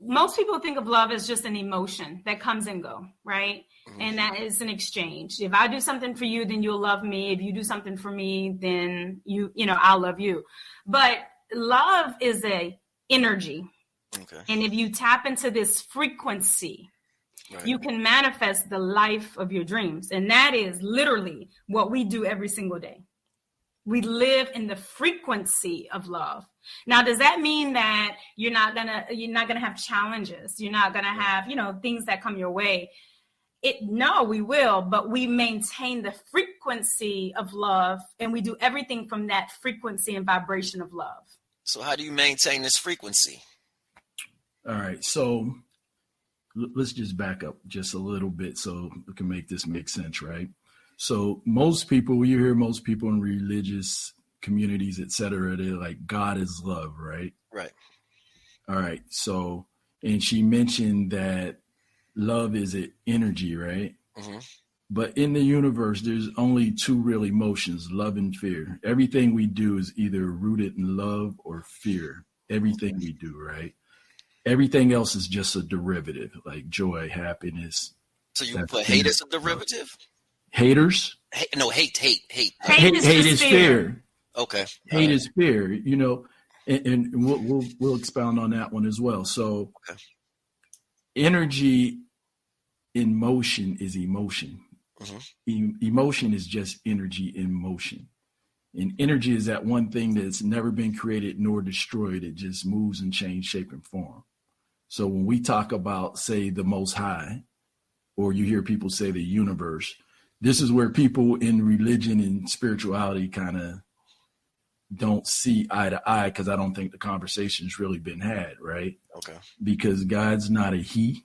most people think of love as just an emotion that comes and go, right? Mm-hmm. And that is an exchange. If I do something for you, then you'll love me. If you do something for me, then I'll love you. But love is a energy. Okay. And if you tap into this frequency, right, you can manifest the life of your dreams. And that is literally what we do every single day. We live in the frequency of love. Now, does that mean that you're not gonna have challenges? You're not gonna have, things that come your way? No, we will, but we maintain the frequency of love, and we do everything from that frequency and vibration of love. So how do you maintain this frequency? All right, so let's just back up just a little bit so we can make this make sense, right? So most people, you hear most people in religious communities, et cetera, they're like, God is love, right? Right. All right. So, and she mentioned that love is an energy, right? Mm-hmm. But in the universe, there's only two real emotions, love and fear. Everything we do is either rooted in love or fear. Everything we do, right? Everything else is just a derivative, like joy, happiness. So you put hate as a derivative? Haters? No, hate. Hate is fear. Okay. Hate is fear, and we'll expound on that one as well. So okay. Energy in motion is emotion. Mm-hmm. Emotion is just energy in motion. And energy is that one thing that's never been created nor destroyed. It just moves and changes shape and form. So when we talk about, say, the Most High, or you hear people say the universe, this is where people in religion and spirituality kind of don't see eye to eye, because I don't think the conversation's really been had, right? Okay. Because God's not a he,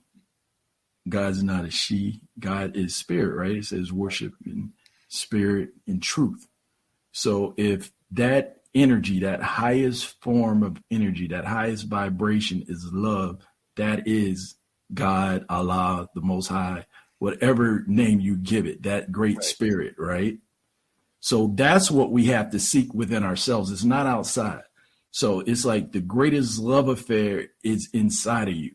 God's not a she, God is spirit, right? It says worship in spirit and truth. So if that energy, that highest form of energy, that highest vibration is love, that is God, Allah, the Most High, whatever name you give it, that great right. Spirit, right? So that's what we have to seek within ourselves. It's not outside. So it's like the greatest love affair is inside of you.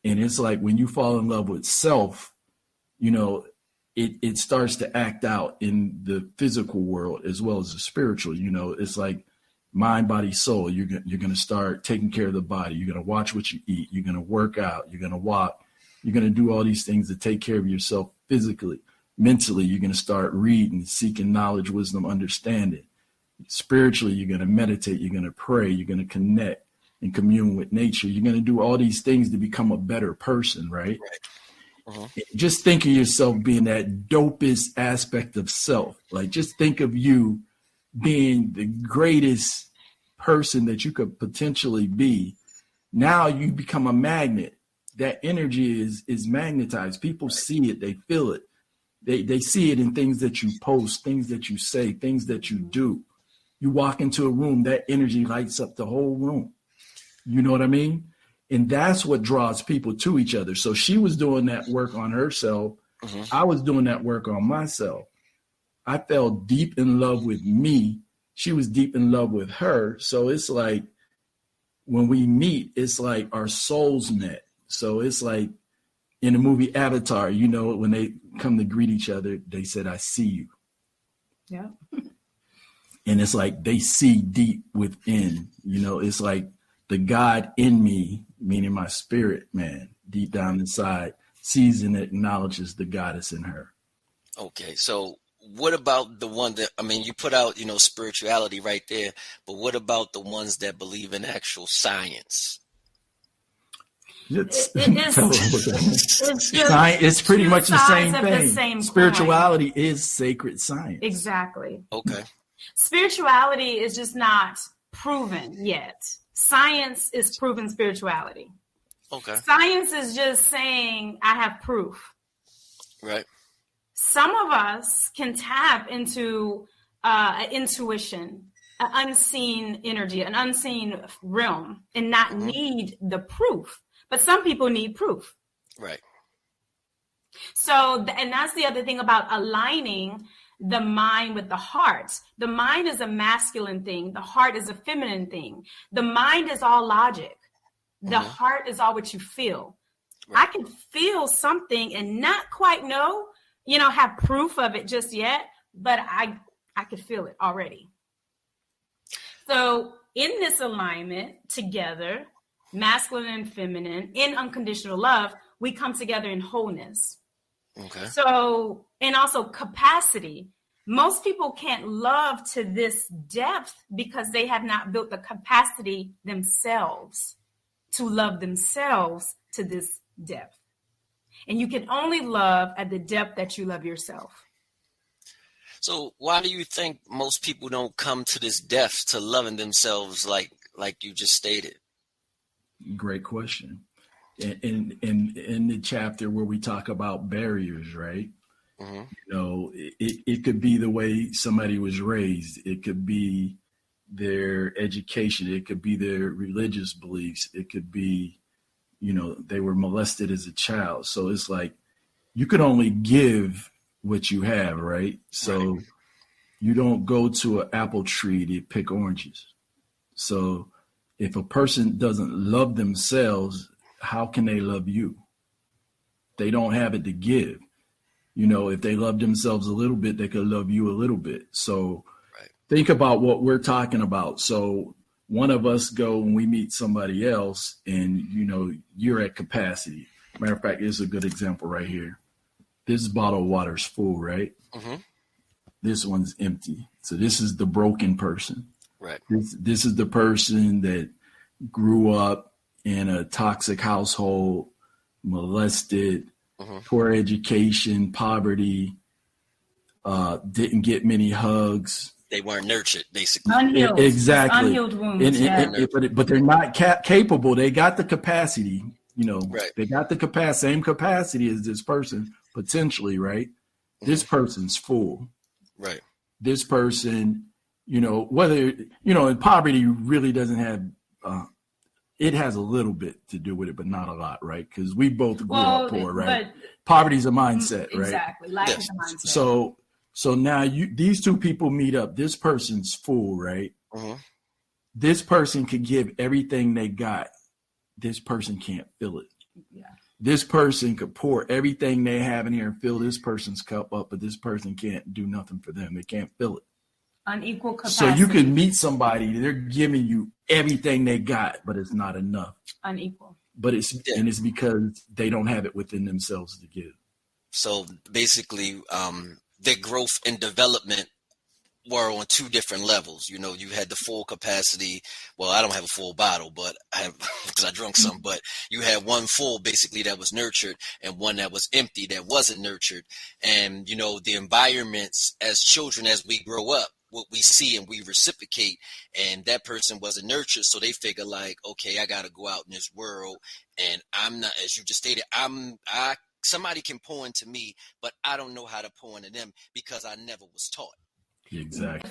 And it's like when you fall in love with self, it starts to act out in the physical world as well as the spiritual. It's like mind, body, soul. You're going to start taking care of the body. You're going to watch what you eat. You're going to work out. You're going to walk. You're going to do all these things to take care of yourself physically. Mentally, you're going to start reading, seeking knowledge, wisdom, understanding. Spiritually, you're going to meditate. You're going to pray. You're going to connect and commune with nature. You're going to do all these things to become a better person, right? Uh-huh. Just think of yourself being that dopest aspect of self. Like, just think of you being the greatest person that you could potentially be. Now you become a magnet. That energy is magnetized. People see it. They feel it. They see it in things that you post, things that you say, things that you do. You walk into a room, that energy lights up the whole room. You know what I mean? And that's what draws people to each other. So she was doing that work on herself. Mm-hmm. I was doing that work on myself. I fell deep in love with me. She was deep in love with her. So it's like when we meet, it's like our souls met. So it's like in the movie Avatar, when they come to greet each other, they said, I see you. Yeah. And it's like they see deep within, it's like the God in me, meaning my spirit, man, deep down inside, sees and acknowledges the goddess in her. Okay. So what about the one that, you put out, spirituality right there, but what about the ones that believe in actual science? It's pretty much the same thing. Spirituality is sacred science. Exactly. Okay. Spirituality is just not proven yet. Science is proven spirituality. Okay. Science is just saying, I have proof. Right. Some of us can tap into intuition, an unseen energy, an unseen realm, and not need the proof. But some people need proof. Right. So, and that's the other thing about aligning the mind with the heart. The mind is a masculine thing. The heart is a feminine thing. The mind is all logic. The heart is all what you feel. Right. I can feel something and not quite know, have proof of it just yet, but I could feel it already. So in this alignment together, masculine and feminine, in unconditional love, we come together in wholeness. Okay. So, and also capacity. Most people can't love to this depth because they have not built the capacity themselves to love themselves to this depth. And you can only love at the depth that you love yourself. So why do you think most people don't come to this depth to loving themselves like you just stated? Great question. In the chapter where we talk about barriers, right? It could be the way somebody was raised. It could be their education. It could be their religious beliefs. It could be, they were molested as a child. So it's like, you could only give what you have, right? So you don't go to an apple tree to pick oranges. So if a person doesn't love themselves, how can they love you? They don't have it to give. If they love themselves a little bit, they could love you a little bit. So think about what we're talking about. So one of us go and we meet somebody else and, you're at capacity. Matter of fact, here's a good example right here. This bottle of water is full, right? This one's empty. So this is the broken person. Right. This is the person that grew up in a toxic household, molested, poor education, poverty, didn't get many hugs. They weren't nurtured, basically. Unhealed. Exactly. Unhealed wounds. But they're not capable. They got the capacity, Right. They got the same capacity as this person, potentially, right? This person's full. Right. This person, whether, in poverty really doesn't have, it has a little bit to do with it, but not a lot, right? Because we both grew up poor, right? Poverty's a mindset, right? Exactly. Life is a mindset. So now these two people meet up. This person's full, right? This person could give everything they got. This person can't fill it. Yeah. This person could pour everything they have in here and fill this person's cup up, but this person can't do nothing for them. They can't fill it. Unequal capacity. So you could meet somebody, they're giving you everything they got, but it's not enough. Unequal. But it's because they don't have it within themselves to give. So basically, their growth and development were on two different levels. You had the full capacity. Well, I don't have a full bottle, but I have, because I drunk some, but you had one full basically that was nurtured and one that was empty that wasn't nurtured. And, the environments as children, as we grow up, what we see and we reciprocate, and that person wasn't nurtured. So they figure like, okay, I got to go out in this world and I'm not, as you just stated, somebody can pour into me, but I don't know how to pour into them because I never was taught. Exactly.